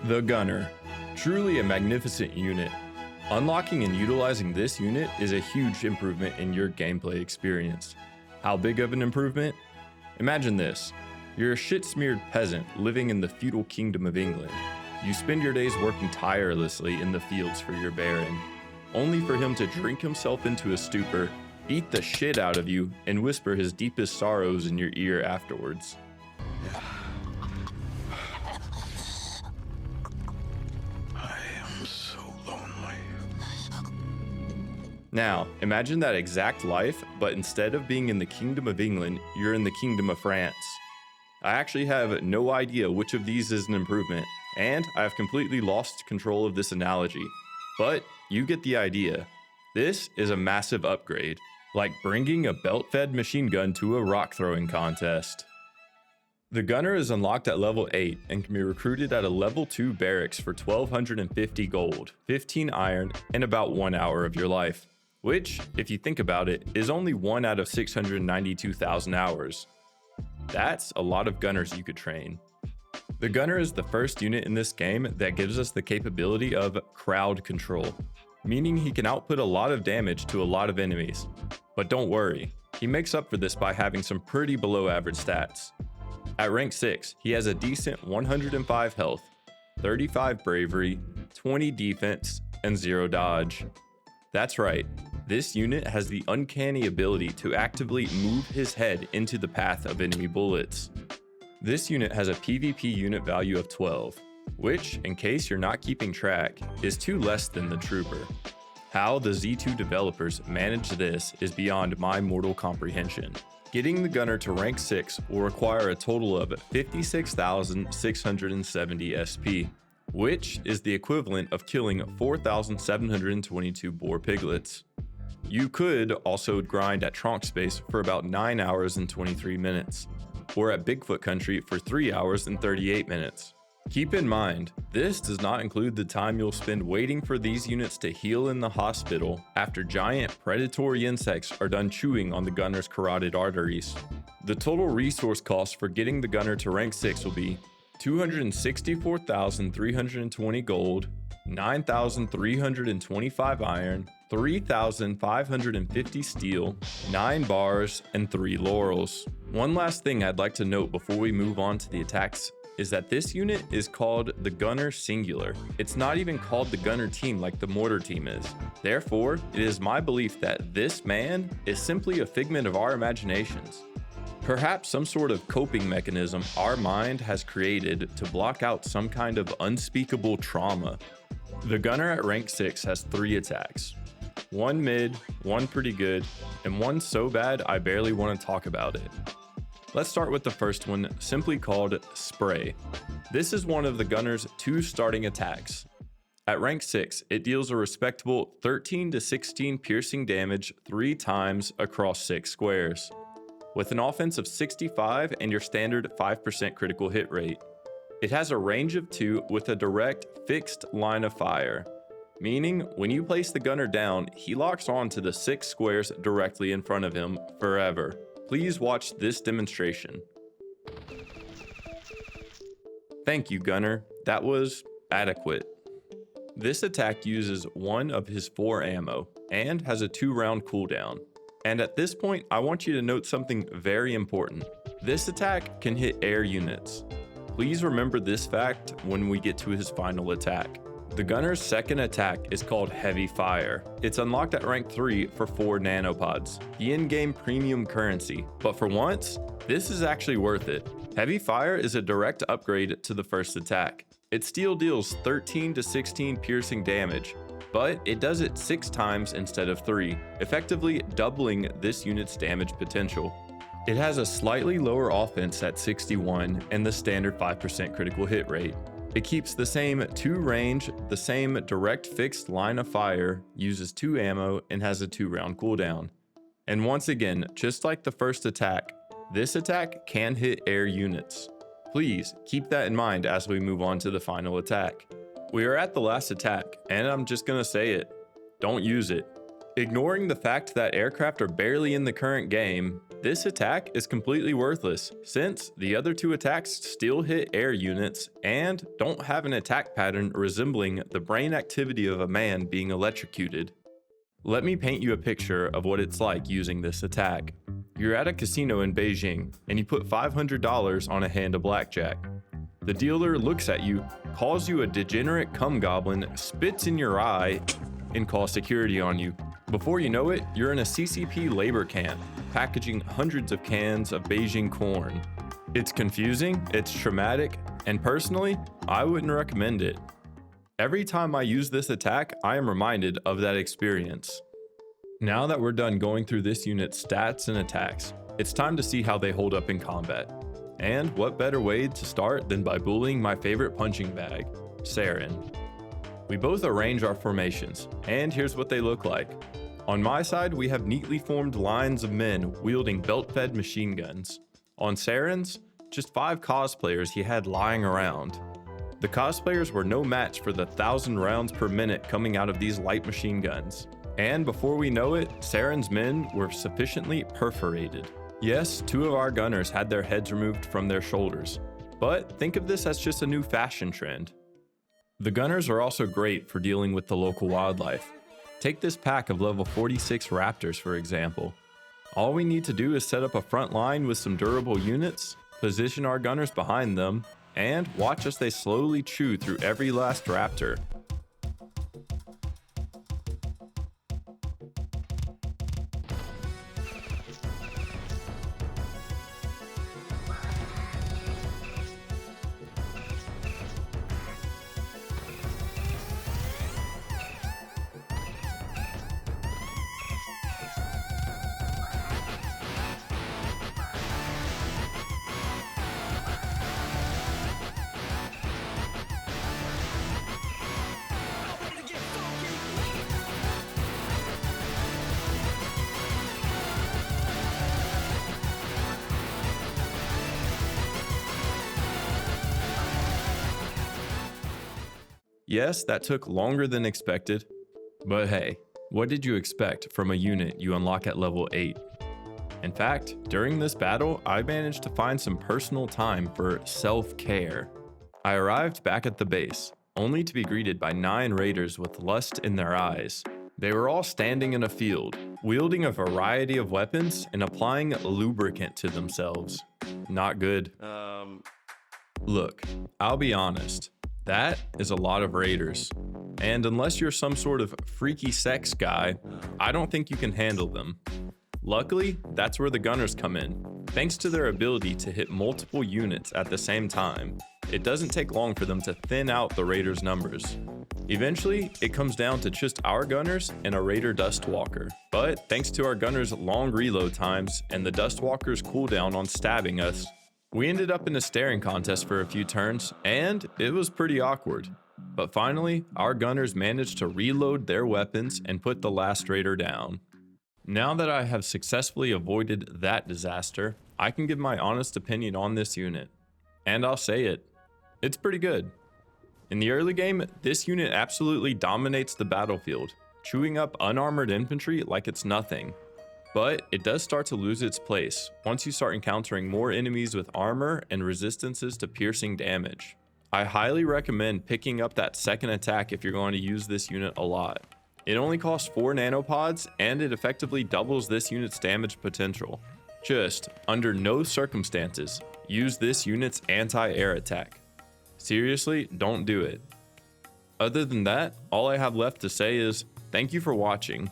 The Gunner. Truly a magnificent unit. Unlocking and utilizing this unit is a huge improvement in your gameplay experience. How big of an improvement? Imagine this. You're a shit-smeared peasant living in the feudal kingdom of England. You spend your days working tirelessly in the fields for your baron, only for him to drink himself into a stupor, beat the shit out of you, and whisper his deepest sorrows in your ear afterwards. Now, imagine that exact life, but instead of being in the Kingdom of England, you're in the Kingdom of France. I actually have no idea which of these is an improvement, and I've completely lost control of this analogy. But you get the idea. This is a massive upgrade, like bringing a belt-fed machine gun to a rock throwing contest. The Gunner is unlocked at level 8 and can be recruited at a level 2 barracks for 1250 gold, 15 iron, and about 1 hour of your life. Which, if you think about it, is only 1 out of 692,000 hours. That's a lot of gunners you could train. The Gunner is the first unit in this game that gives us the capability of crowd control, meaning he can output a lot of damage to a lot of enemies. But don't worry, he makes up for this by having some pretty below average stats. At rank 6, he has a decent 105 health, 35 bravery, 20 defense, and 0 dodge. That's right, this unit has the uncanny ability to actively move his head into the path of enemy bullets. This unit has a PvP unit value of 12, which, in case you're not keeping track, is 2 less than the Trooper. How the Z2 developers managed this is beyond my mortal comprehension. Getting the Gunner to rank 6 will require a total of 56,670 SP, which is the equivalent of killing 4,722 boar piglets. You could also grind at Tronk Space for about 9 hours and 23 minutes, or at Bigfoot Country for 3 hours and 38 minutes. Keep in mind, this does not include the time you'll spend waiting for these units to heal in the hospital after giant predatory insects are done chewing on the Gunner's carotid arteries. The total resource cost for getting the Gunner to rank 6 will be 264,320 gold, 9,325 iron, 3,550 steel, 9 bars, and 3 laurels. One last thing I'd like to note before we move on to the attacks is that this unit is called the Gunner Singular. It's not even called the Gunner Team like the Mortar Team is. Therefore, it is my belief that this man is simply a figment of our imaginations. Perhaps some sort of coping mechanism our mind has created to block out some kind of unspeakable trauma. The Gunner at rank 6 has 3 attacks. 1 mid, 1 pretty good, and 1 so bad I barely want to talk about it. Let's start with the first one, simply called Spray. This is one of the Gunner's 2 starting attacks. At rank 6, it deals a respectable 13 to 16 piercing damage 3 times across 6 squares, with an offense of 65 and your standard 5% critical hit rate. It has a range of 2 with a direct fixed line of fire, meaning when you place the Gunner down, he locks on to the 6 squares directly in front of him forever. Please watch this demonstration. Thank you, Gunner. That was adequate. This attack uses 1 of his 4 ammo and has a 2-round cooldown. And at this point, I want you to note something very important. This attack can hit air units. Please remember this fact when we get to his final attack. The Gunner's second attack is called Heavy Fire. It's unlocked at rank 3 for 4 nanopods, the in-game premium currency. But for once, this is actually worth it. Heavy Fire is a direct upgrade to the first attack. It still deals 13 to 16 piercing damage, but it does it 6 times instead of 3, effectively doubling this unit's damage potential. It has a slightly lower offense at 61 and the standard 5% critical hit rate. It keeps the same 2 range, the same direct fixed line of fire, uses 2 ammo, and has a 2-round cooldown. And once again, just like the first attack, this attack can hit air units. Please keep that in mind as we move on to the final attack. We are at the last attack, and I'm just gonna say it. Don't use it. Ignoring the fact that aircraft are barely in the current game, this attack is completely worthless, since the other two attacks still hit air units and don't have an attack pattern resembling the brain activity of a man being electrocuted. Let me paint you a picture of what it's like using this attack. You're at a casino in Beijing, and you put $500 on a hand of blackjack. The dealer looks at you, calls you a degenerate cum goblin, spits in your eye, and calls security on you. Before you know it, you're in a CCP labor camp, packaging hundreds of cans of Beijing corn. It's confusing, it's traumatic, and personally, I wouldn't recommend it. Every time I use this attack, I am reminded of that experience. Now that we're done going through this unit's stats and attacks, it's time to see how they hold up in combat. And what better way to start than by bullying my favorite punching bag, Saren. We both arrange our formations, and here's what they look like. On my side, we have neatly formed lines of men wielding belt-fed machine guns. On Saren's, just 5 cosplayers he had lying around. The cosplayers were no match for the 1,000 rounds per minute coming out of these light machine guns. And before we know it, Saren's men were sufficiently perforated. Yes, 2 of our gunners had their heads removed from their shoulders, but think of this as just a new fashion trend. The gunners are also great for dealing with the local wildlife. Take this pack of level 46 raptors for example. All we need to do is set up a front line with some durable units, position our gunners behind them, and watch as they slowly chew through every last raptor. Yes, that took longer than expected, but hey, what did you expect from a unit you unlock at level 8? In fact, during this battle, I managed to find some personal time for self-care. I arrived back at the base, only to be greeted by 9 raiders with lust in their eyes. They were all standing in a field, wielding a variety of weapons and applying lubricant to themselves. Not good. Look, I'll be honest. That is a lot of raiders, and unless you're some sort of freaky sex guy, I don't think you can handle them. Luckily, that's where the gunners come in. Thanks to their ability to hit multiple units at the same time, it doesn't take long for them to thin out the raiders' numbers. Eventually, it comes down to just our gunners and a raider Dustwalker. But thanks to our gunners' long reload times and the Dustwalker's cooldown on stabbing us, we ended up in a staring contest for a few turns, and it was pretty awkward. But finally, our gunners managed to reload their weapons and put the last raider down. Now that I have successfully avoided that disaster, I can give my honest opinion on this unit. And I'll say it, it's pretty good. In the early game, this unit absolutely dominates the battlefield, chewing up unarmored infantry like it's nothing. But it does start to lose its place once you start encountering more enemies with armor and resistances to piercing damage. I highly recommend picking up that second attack if you're going to use this unit a lot. It only costs 4 nanopods and it effectively doubles this unit's damage potential. Just, under no circumstances, use this unit's anti-air attack. Seriously, don't do it. Other than that, all I have left to say is, thank you for watching.